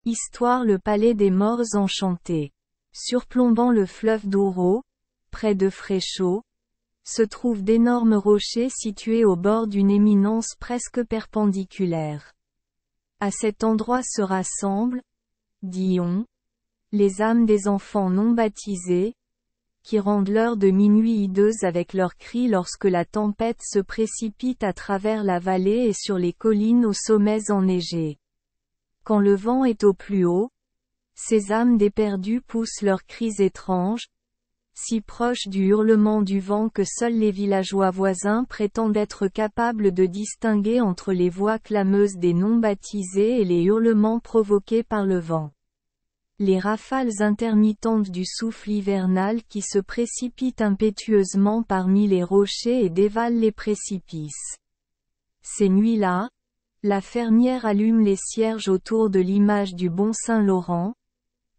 Histoire. Le palais des morts enchantés. Surplombant le fleuve Douro, près de Fréchot, se trouvent d'énormes rochers situés au bord d'une éminence presque perpendiculaire. À cet endroit se rassemblent, dit-on, les âmes des enfants non baptisés, qui rendent l'heure de minuit hideuse avec leurs cris lorsque la tempête se précipite à travers la vallée et sur les collines aux sommets enneigés. Quand le vent est au plus haut, ces âmes d'éperdus poussent leurs cris étranges, si proches du hurlement du vent que seuls les villageois voisins prétendent être capables de distinguer entre les voix clameuses des non-baptisés et les hurlements provoqués par le vent. Les rafales intermittentes du souffle hivernal qui se précipitent impétueusement parmi les rochers et dévalent les précipices. Ces nuits-là, la fermière allume les cierges autour de l'image du bon Saint Laurent,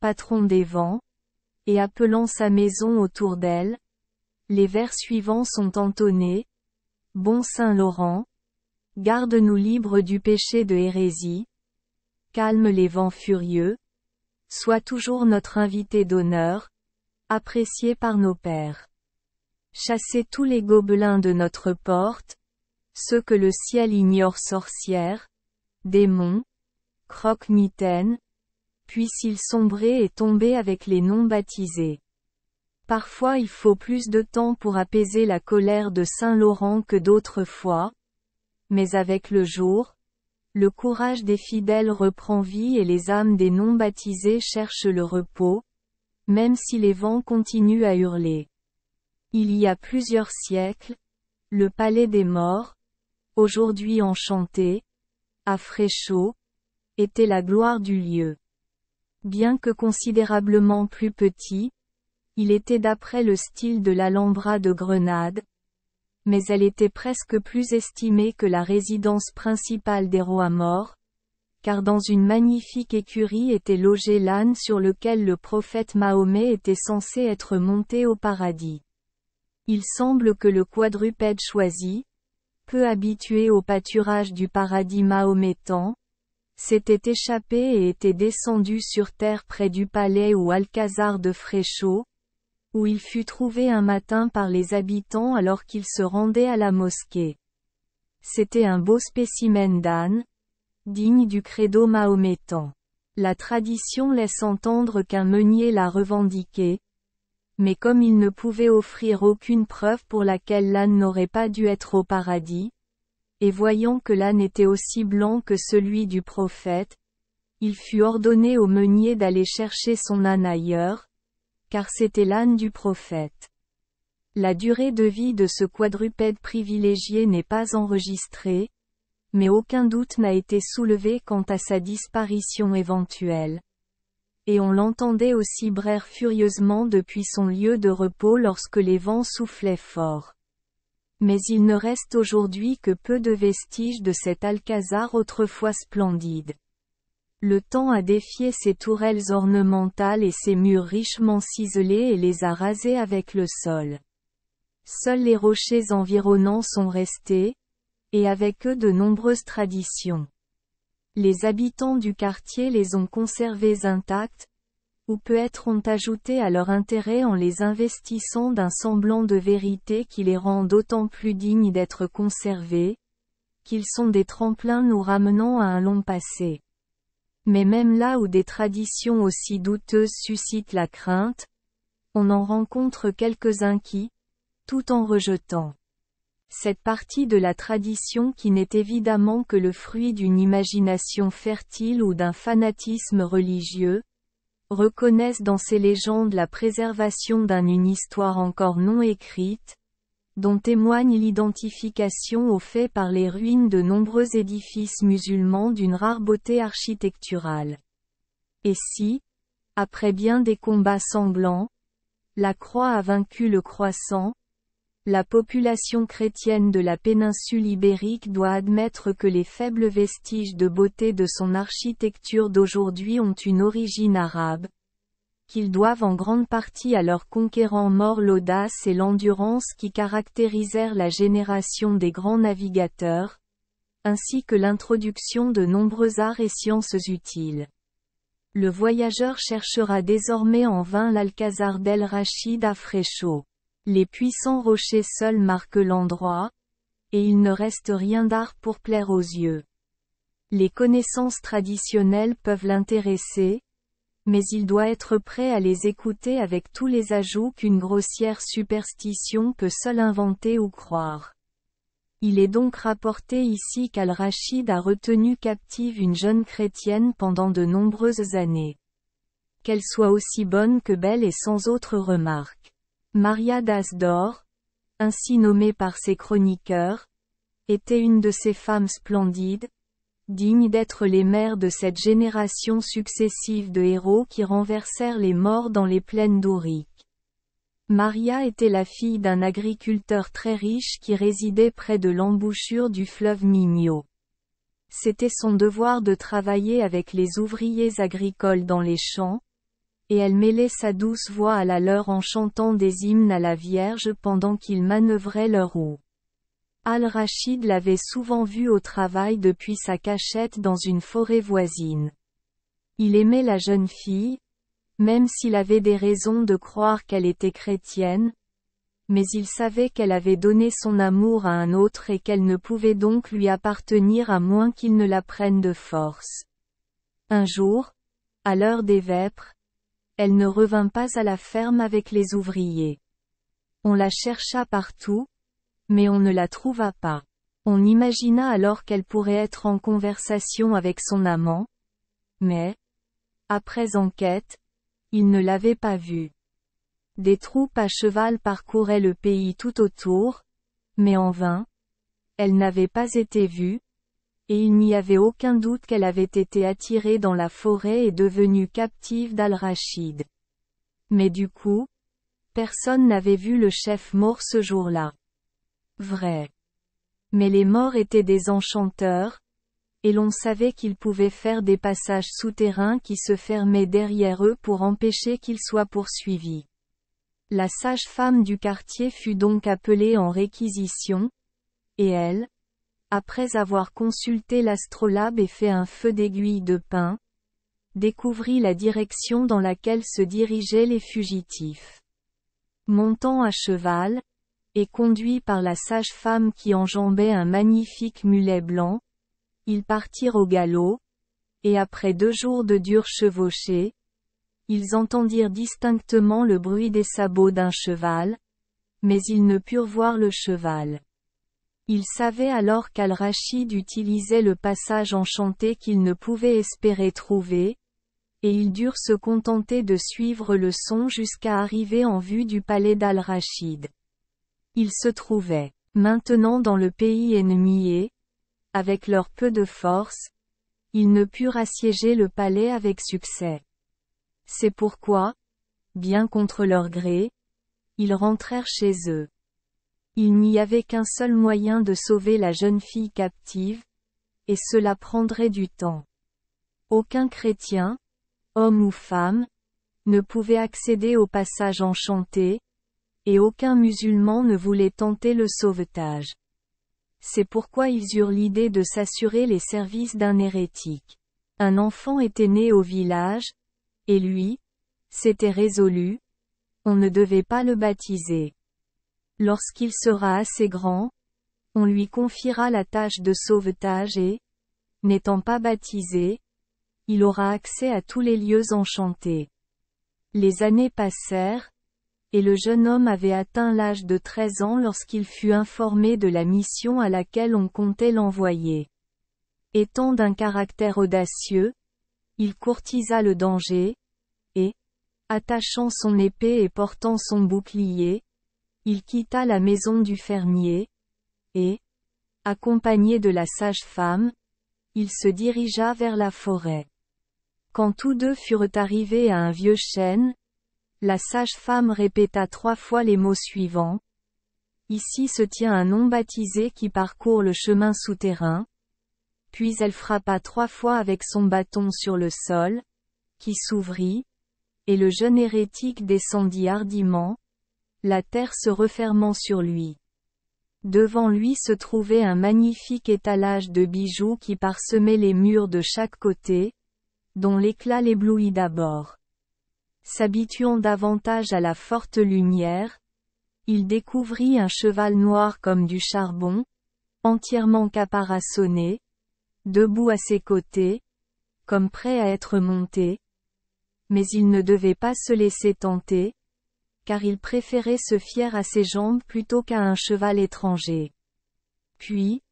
patron des vents, et appelant sa maison autour d'elle, les vers suivants sont entonnés. Bon Saint Laurent, garde-nous libres du péché de hérésie, calme les vents furieux, sois toujours notre invité d'honneur, apprécié par nos pères. Chassez tous les gobelins de notre porte, ceux que le ciel ignore sorcières, démons, croque-mitaines, puissent-ils sombrer et tomber avec les non-baptisés. Parfois il faut plus de temps pour apaiser la colère de Saint Laurent que d'autres fois, mais avec le jour, le courage des fidèles reprend vie et les âmes des non-baptisés cherchent le repos, même si les vents continuent à hurler. Il y a plusieurs siècles, le palais des morts, aujourd'hui enchanté, à Fréchot, était la gloire du lieu. Bien que considérablement plus petit, il était d'après le style de l'Alhambra de Grenade, mais elle était presque plus estimée que la résidence principale des rois morts, car dans une magnifique écurie était logé l'âne sur lequel le prophète Mahomet était censé être monté au paradis. Il semble que le quadrupède choisi, peu habitué au pâturage du paradis mahométan, s'était échappé et était descendu sur terre près du palais ou alcazar de Fréchot, où il fut trouvé un matin par les habitants alors qu'ils se rendaient à la mosquée. C'était un beau spécimen d'âne, digne du credo mahométan. La tradition laisse entendre qu'un meunier l'a revendiqué, mais comme il ne pouvait offrir aucune preuve pour laquelle l'âne n'aurait pas dû être au paradis, et voyant que l'âne était aussi blanc que celui du prophète, il fut ordonné au meunier d'aller chercher son âne ailleurs, car c'était l'âne du prophète. La durée de vie de ce quadrupède privilégié n'est pas enregistrée, mais aucun doute n'a été soulevé quant à sa disparition éventuelle. Et on l'entendait aussi braire furieusement depuis son lieu de repos lorsque les vents soufflaient fort. Mais il ne reste aujourd'hui que peu de vestiges de cet alcazar autrefois splendide. Le temps a défié ses tourelles ornementales et ses murs richement ciselés et les a rasés avec le sol. Seuls les rochers environnants sont restés, et avec eux de nombreuses traditions. Les habitants du quartier les ont conservés intacts, ou peut-être ont ajouté à leur intérêt en les investissant d'un semblant de vérité qui les rend d'autant plus dignes d'être conservés, qu'ils sont des tremplins nous ramenant à un long passé. Mais même là où des traditions aussi douteuses suscitent la crainte, on en rencontre quelques-uns qui, tout en rejetant cette partie de la tradition qui n'est évidemment que le fruit d'une imagination fertile ou d'un fanatisme religieux, reconnaissent dans ces légendes la préservation d'une histoire encore non écrite, dont témoigne l'identification au fait par les ruines de nombreux édifices musulmans d'une rare beauté architecturale. Et si, après bien des combats sanglants, la croix a vaincu le croissant, la population chrétienne de la péninsule ibérique doit admettre que les faibles vestiges de beauté de son architecture d'aujourd'hui ont une origine arabe, qu'ils doivent en grande partie à leurs conquérants morts l'audace et l'endurance qui caractérisèrent la génération des grands navigateurs, ainsi que l'introduction de nombreux arts et sciences utiles. Le voyageur cherchera désormais en vain l'Alcázar d'El Rachid à Fréchot. Les puissants rochers seuls marquent l'endroit, et il ne reste rien d'art pour plaire aux yeux. Les connaissances traditionnelles peuvent l'intéresser, mais il doit être prêt à les écouter avec tous les ajouts qu'une grossière superstition peut seule inventer ou croire. Il est donc rapporté ici qu'Al-Rachid a retenu captive une jeune chrétienne pendant de nombreuses années. Qu'elle soit aussi bonne que belle et sans autre remarque. Maria d'Asdor, ainsi nommée par ses chroniqueurs, était une de ces femmes splendides, dignes d'être les mères de cette génération successive de héros qui renversèrent les morts dans les plaines d'Ourique. Maria était la fille d'un agriculteur très riche qui résidait près de l'embouchure du fleuve Minho. C'était son devoir de travailler avec les ouvriers agricoles dans les champs, et elle mêlait sa douce voix à la leur en chantant des hymnes à la Vierge pendant qu'ils manœuvraient leur roue. Al-Rachid l'avait souvent vue au travail depuis sa cachette dans une forêt voisine. Il aimait la jeune fille, même s'il avait des raisons de croire qu'elle était chrétienne, mais il savait qu'elle avait donné son amour à un autre et qu'elle ne pouvait donc lui appartenir à moins qu'il ne la prenne de force. Un jour, à l'heure des vêpres, elle ne revint pas à la ferme avec les ouvriers. On la chercha partout, mais on ne la trouva pas. On imagina alors qu'elle pourrait être en conversation avec son amant, mais, après enquête, il ne l'avait pas vue. Des troupes à cheval parcouraient le pays tout autour, mais en vain. Elle n'avait pas été vue, et il n'y avait aucun doute qu'elle avait été attirée dans la forêt et devenue captive d'Al-Rachid. Mais du coup, personne n'avait vu le chef mort ce jour-là. Vrai. Mais les morts étaient des enchanteurs, et l'on savait qu'ils pouvaient faire des passages souterrains qui se fermaient derrière eux pour empêcher qu'ils soient poursuivis. La sage-femme du quartier fut donc appelée en réquisition, et elle, après avoir consulté l'astrolabe et fait un feu d'aiguille de pin, découvrit la direction dans laquelle se dirigeaient les fugitifs. Montant à cheval, et conduit par la sage-femme qui enjambait un magnifique mulet blanc, ils partirent au galop, et après 2 jours de dure chevauchée, ils entendirent distinctement le bruit des sabots d'un cheval, mais ils ne purent voir le cheval. Ils savaient alors qu'Al-Rachid utilisait le passage enchanté qu'ils ne pouvaient espérer trouver, et ils durent se contenter de suivre le son jusqu'à arriver en vue du palais d'Al-Rachid. Ils se trouvaient, maintenant dans le pays ennemi et, avec leur peu de force, ils ne purent assiéger le palais avec succès. C'est pourquoi, bien contre leur gré, ils rentrèrent chez eux. Il n'y avait qu'un seul moyen de sauver la jeune fille captive, et cela prendrait du temps. Aucun chrétien, homme ou femme, ne pouvait accéder au passage enchanté, et aucun musulman ne voulait tenter le sauvetage. C'est pourquoi ils eurent l'idée de s'assurer les services d'un hérétique. Un enfant était né au village, et lui, s'était résolu, on ne devait pas le baptiser. Lorsqu'il sera assez grand, on lui confiera la tâche de sauvetage et, n'étant pas baptisé, il aura accès à tous les lieux enchantés. Les années passèrent, et le jeune homme avait atteint l'âge de 13 ans lorsqu'il fut informé de la mission à laquelle on comptait l'envoyer. Étant d'un caractère audacieux, il courtisa le danger, et, attachant son épée et portant son bouclier, il quitta la maison du fermier, et, accompagné de la sage-femme, il se dirigea vers la forêt. Quand tous deux furent arrivés à un vieux chêne, la sage-femme répéta 3 fois les mots suivants. Ici se tient un non-baptisé qui parcourt le chemin souterrain. Puis elle frappa 3 fois avec son bâton sur le sol, qui s'ouvrit, et le jeune hérétique descendit hardiment, la terre se refermant sur lui. Devant lui se trouvait un magnifique étalage de bijoux qui parsemait les murs de chaque côté, dont l'éclat l'éblouit d'abord. S'habituant davantage à la forte lumière, il découvrit un cheval noir comme du charbon, entièrement caparaçonné, debout à ses côtés, comme prêt à être monté. Mais il ne devait pas se laisser tenter, car il préférait se fier à ses jambes plutôt qu'à un cheval étranger. Puis,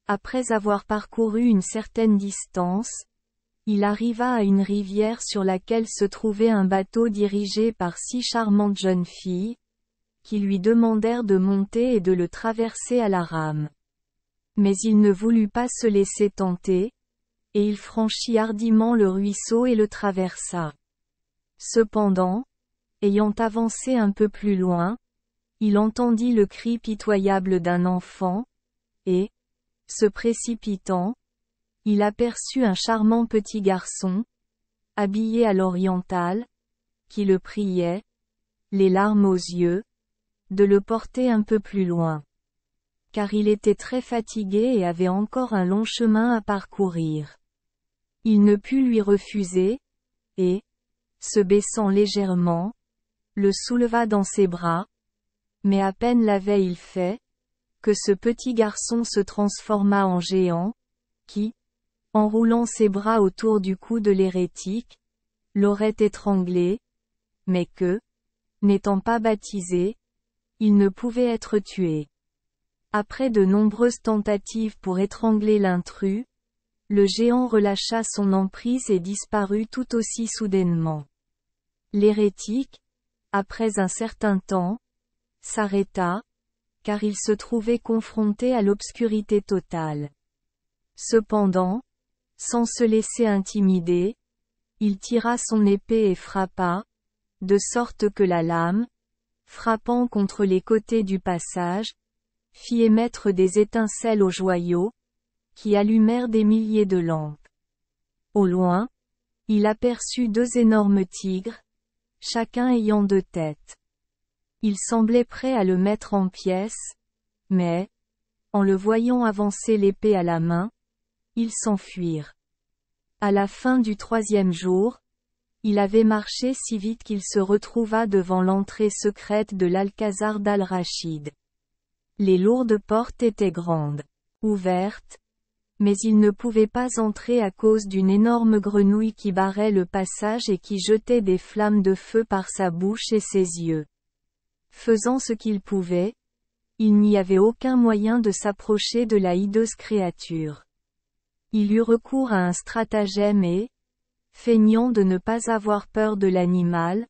après avoir parcouru une certaine distance, il arriva à une rivière sur laquelle se trouvait un bateau dirigé par 6 charmantes jeunes filles, qui lui demandèrent de monter et de le traverser à la rame. Mais il ne voulut pas se laisser tenter, et il franchit hardiment le ruisseau et le traversa. Cependant, ayant avancé un peu plus loin, il entendit le cri pitoyable d'un enfant, et, se précipitant, il aperçut un charmant petit garçon, habillé à l'orientale, qui le priait, les larmes aux yeux, de le porter un peu plus loin. Car il était très fatigué et avait encore un long chemin à parcourir. Il ne put lui refuser, et, se baissant légèrement, le souleva dans ses bras, mais à peine l'avait-il fait, que ce petit garçon se transforma en géant, qui, enroulant ses bras autour du cou de l'hérétique, l'aurait étranglé, mais que, n'étant pas baptisé, il ne pouvait être tué. Après de nombreuses tentatives pour étrangler l'intrus, le géant relâcha son emprise et disparut tout aussi soudainement. L'hérétique, après un certain temps, s'arrêta, car il se trouvait confronté à l'obscurité totale. Cependant, sans se laisser intimider, il tira son épée et frappa, de sorte que la lame, frappant contre les côtés du passage, fit émettre des étincelles aux joyaux, qui allumèrent des milliers de lampes. Au loin, il aperçut 2 énormes tigres, chacun ayant 2 têtes. Ils semblaient prêts à le mettre en pièces, mais, en le voyant avancer l'épée à la main, ils s'enfuirent. À la fin du 3e jour, il avait marché si vite qu'il se retrouva devant l'entrée secrète de l'Alcazar d'Al-Rachid. Les lourdes portes étaient grandes, ouvertes, mais il ne pouvait pas entrer à cause d'une énorme grenouille qui barrait le passage et qui jetait des flammes de feu par sa bouche et ses yeux. Faisant ce qu'il pouvait, il n'y avait aucun moyen de s'approcher de la hideuse créature. Il eut recours à un stratagème et, feignant de ne pas avoir peur de l'animal,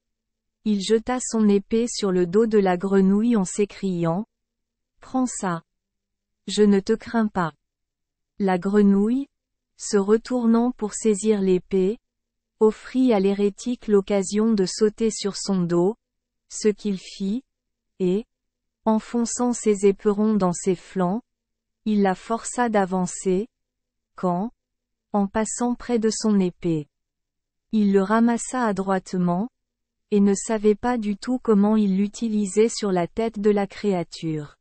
il jeta son épée sur le dos de la grenouille en s'écriant « Prends ça. Je ne te crains pas. » La grenouille, se retournant pour saisir l'épée, offrit à l'hérétique l'occasion de sauter sur son dos, ce qu'il fit, et, enfonçant ses éperons dans ses flancs, il la força d'avancer, quand, en passant près de son épée, il le ramassa adroitement, et ne savait pas du tout comment il l'utilisait sur la tête de la créature.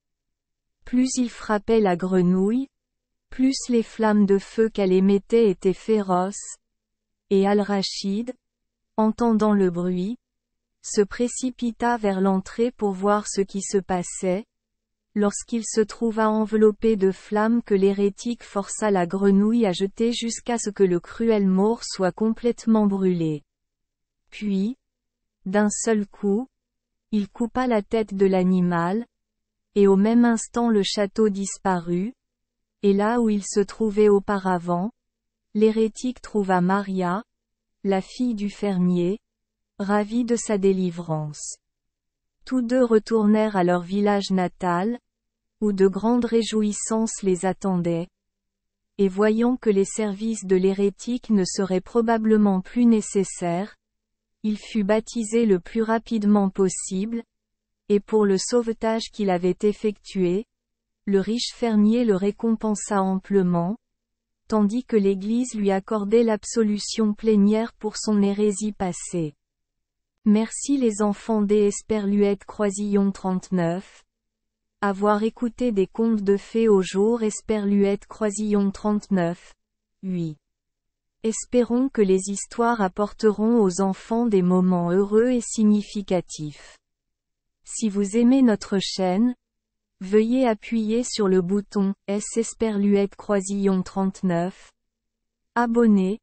Plus il frappait la grenouille, plus les flammes de feu qu'elle émettait étaient féroces, et Al-Rachid, entendant le bruit, se précipita vers l'entrée pour voir ce qui se passait, lorsqu'il se trouva enveloppé de flammes que l'hérétique força la grenouille à jeter jusqu'à ce que le cruel mort soit complètement brûlé. Puis, d'un seul coup, il coupa la tête de l'animal, et au même instant le château disparut, et là où il se trouvait auparavant, l'hérétique trouva Maria, la fille du fermier, ravie de sa délivrance. Tous 2 retournèrent à leur village natal, où de grandes réjouissances les attendaient. Et voyant que les services de l'hérétique ne seraient probablement plus nécessaires, il fut baptisé le plus rapidement possible, et pour le sauvetage qu'il avait effectué, le riche fermier le récompensa amplement, tandis que l'Église lui accordait l'absolution plénière pour son hérésie passée. Merci les enfants des Esperluette Croisillon 39. Avoir écouté des contes de fées au jour Esperluette Croisillon 39. 8. Espérons que les histoires apporteront aux enfants des moments heureux et significatifs. Si vous aimez notre chaîne, veuillez appuyer sur le bouton S Esperluette Croisillon 39. Abonner,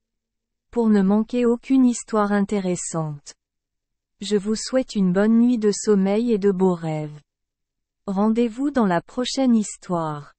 pour ne manquer aucune histoire intéressante. Je vous souhaite une bonne nuit de sommeil et de beaux rêves. Rendez-vous dans la prochaine histoire.